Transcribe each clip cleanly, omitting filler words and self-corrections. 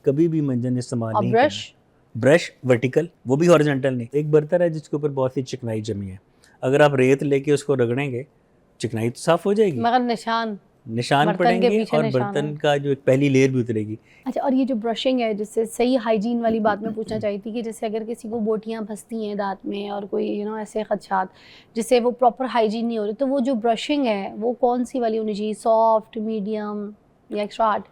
कभी भी मंजन इस्तेमाल और नहीं ब्रश? करना। ब्रश वर्टिकल, वो भी हॉरिजॉन्टल नहीं। एक बर्तन है जिसके ऊपर बहुत सी चिकनाई जमी है, अगर आप रेत लेके उसको रगड़ेंगे, चिकनाई तो साफ़ हो जाएगी, मगर निशान, निशान बर्तन के पड़ेंगे पीछे और निशान बर्तन है। का जो एक पहली लेयर भी उतरेगी। अच्छा, और ये जो ब्रशिंग है, जिससे सही हाइजीन वाली बात मैं पूछना चाही थी कि जैसे अगर किसी को बोटियां फंसती हैं दांत में और कोई ऐसे खदशात जिससे वो प्रॉपर हाइजीन नहीं हो रही, तो वो जो ब्रशिंग है वो कौन सी वाली होनी चाहिए, सॉफ्ट, मीडियम या एक्स्ट्रा हार्ड?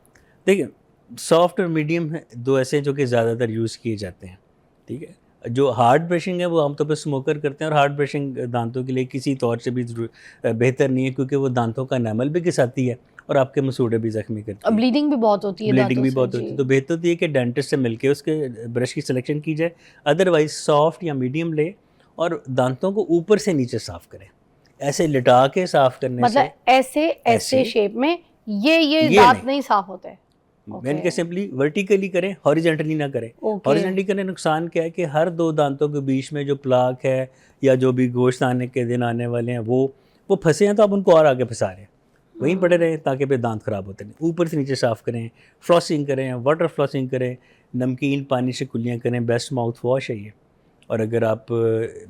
देखिए, सॉफ्ट और मीडियम है दो ऐसे जो कि ज़्यादातर यूज़ किए जाते हैं, ठीक है। जो हार्ड ब्रशिंग है वो आमतौर पर स्मोकर करते हैं, और हार्ड ब्रशिंग दांतों के लिए किसी तौर से भी बेहतर नहीं है, क्योंकि वो दांतों का एनामल भी घिसाती है और आपके मसूड़े भी ज़ख्मी और करती है, ब्लीडिंग भी बहुत होती है ब्लीडिंग दांतों भी से बहुत जी। होती है। तो बेहतर तो ये कि डेंटिस्ट से मिलके उसके ब्रश की सिलेक्शन की जाए, अदरवाइज सॉफ्ट या मीडियम ले और दांतों को ऊपर से नीचे साफ़ करें। ऐसे लिटा के साफ़ करने मतलब से ऐसे ऐसे ऐसे शेप में ये ये दांत नहीं, नहीं साफ होते? मैंने ओके कहा सिंपली वर्टिकली करें, हॉरिजेंटली ना करें। ओके। हॉरिजेंटली करने नुकसान क्या है कि हर दो दांतों के बीच में जो प्लाक है या जो भी गोश्त आने के दिन आने वाले हैं वो फंसे हैं, तो आप उनको और आगे फंसा रहे हैं, वहीं पड़े रहें ताकि फिर दांत ख़राब होते नहीं। ऊपर से नीचे साफ़ करें, फ्लॉसिंग करें, वाटर फ्लॉसिंग करें, नमकीन पानी से कुल्लियाँ करें, बेस्ट माउथ वॉश है ये। और अगर आप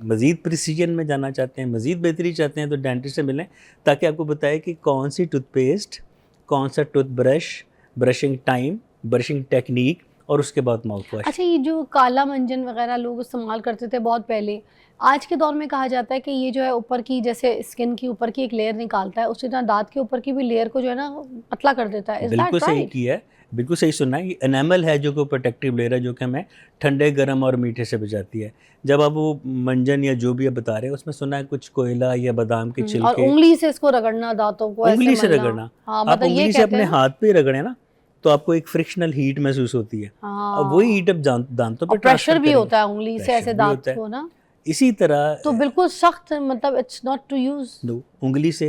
मज़ीद प्रिसीजन में जाना चाहते हैं, मज़ीद बेहतरी चाहते हैं, तो डेंटिस्ट से मिलें ताकि आपको बताए कि कौन सी टूथपेस्ट, कौन सा toothbrush, brushing time, brushing technique और उसके बाद माउथ वॉश। अच्छा, ये जो काला मंजन वगैरह लोग इस्तेमाल करते थे बहुत पहले, आज के दौर में कहा जाता है कि ये जो है ऊपर की, जैसे स्किन की ऊपर की एक लेयर निकालता है, उसी तरह दांत के ऊपर की भी लेयर को जो है ना पतला कर देता है। इज बिल्कुल दैट सही राइट? किया है, बिल्कुल सही सुना है। ये एनामल है जो कि प्रोटेक्टिव लेयर है, जो कि हमें ठंडे, गर्म और मीठे से बचाती है। जब आप वो मंजन या जो भी आप बता रहे हैं, उसमें सुना है कुछ कोयला या बादाम के और छिलके, उंगली से इसको रगड़ना, दांतों को ऐसे उंगली से मलना। रगड़ना। हाँ, आप मतलब ये उंगली से कहते अपने हैं ना। हाथ पे रगड़ें ना, तो आपको एक फ्रिक्शनल हीट महसूस होती है। अब वही हाँ, हीट आप दांतों और पे प्रेशर ट्रांसफ़र भी करेंगे, होता है उंगली से प्रेशर ऐसे भी दांत होता है। को ना, इसी तरह तो बिल्कुल सख्त, मतलब इट्स नॉट टू यूज। उंगली से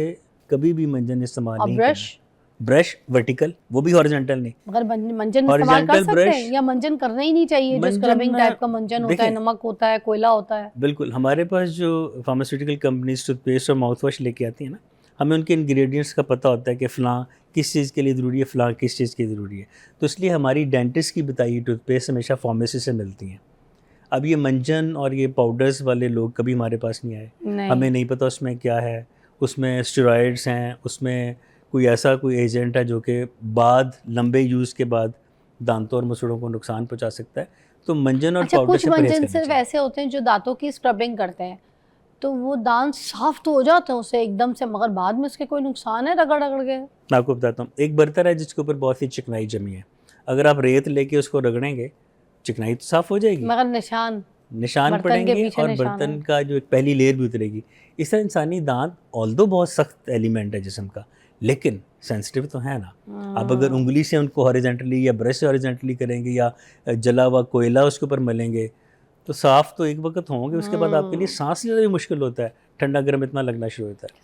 कभी भी मंजन इस्तेमाल और नहीं ब्रश? करना। ब्रश वर्टिकल, वो भी हॉरिजॉन्टल नहीं। मगर मंजन इस्तेमाल कर हॉरिजॉन्टल सकते हैं ब्रश, या मंजन करना ही नहीं चाहिए? जो मंजन स्क्रबिंग टाइप का मंजन होता है, देखें, नमक होता है, कोयला होता है। बिल्कुल हमारे पास जो फार्मास्यूटिकल कंपनीज टूथपेस्ट और माउथ वॉश लेके आती है ना, हमें उनके इंग्रेडिएंट्स का पता होता है कि फ़लाँ किस चीज़ के लिए ज़रूरी है, फ़लाँ किस चीज़ की ज़रूरी है। तो इसलिए हमारी डेंटिस्ट की बताई टूथपेस्ट हमेशा फार्मेसी से मिलती हैं। अब ये मंजन और ये पाउडर्स वाले लोग कभी हमारे पास नहीं आए, नहीं। हमें नहीं पता उसमें क्या है, उसमें स्टेरॉइड्स हैं, उसमें कोई ऐसा कोई एजेंट है जो कि बाद लंबे यूज़ के बाद दांतों और मसूड़ों को नुकसान पहुंचा सकता है। तो मंजन और अच्छा, पाउडर कुछ से परहेज़ मंजन करना सिर्फ चाहिए। ऐसे होते हैं जो दांतों की स्क्रबिंग करते हैं, तो वो दांत साफ तो हो जाते हैं उससे एकदम से, मगर बाद में उसके कोई नुकसान है रगड़ रगड़ के? मैं आपको बताता हूँ, एक बर्तन है जिसके ऊपर बहुत सी चिकनाई जमी है, अगर आप रेत लेके उसको रगड़ेंगे, चिकनाई तो साफ़ हो जाएगी, मगर निशान, निशान बर्तन के पड़ेंगे पीछे और निशान है। बर्तन का जो एक पहली लेयर भी उतरेगी। इस तरह इंसानी दांत ऑल्दो बहुत सख्त एलिमेंट है जिस्म का, लेकिन सेंसिटिव तो है ना। आप अगर उंगली से उनको हॉरिजेंटली या ब्रश से हॉरिजेंटली करेंगे या जला हुआ कोयला उसके ऊपर मलेंगे, तो साफ़ तो एक वक्त होंगे, उसके बाद आपके लिए सांस लेना भी मुश्किल होता है, ठंडा गर्म इतना लगना शुरू होता है।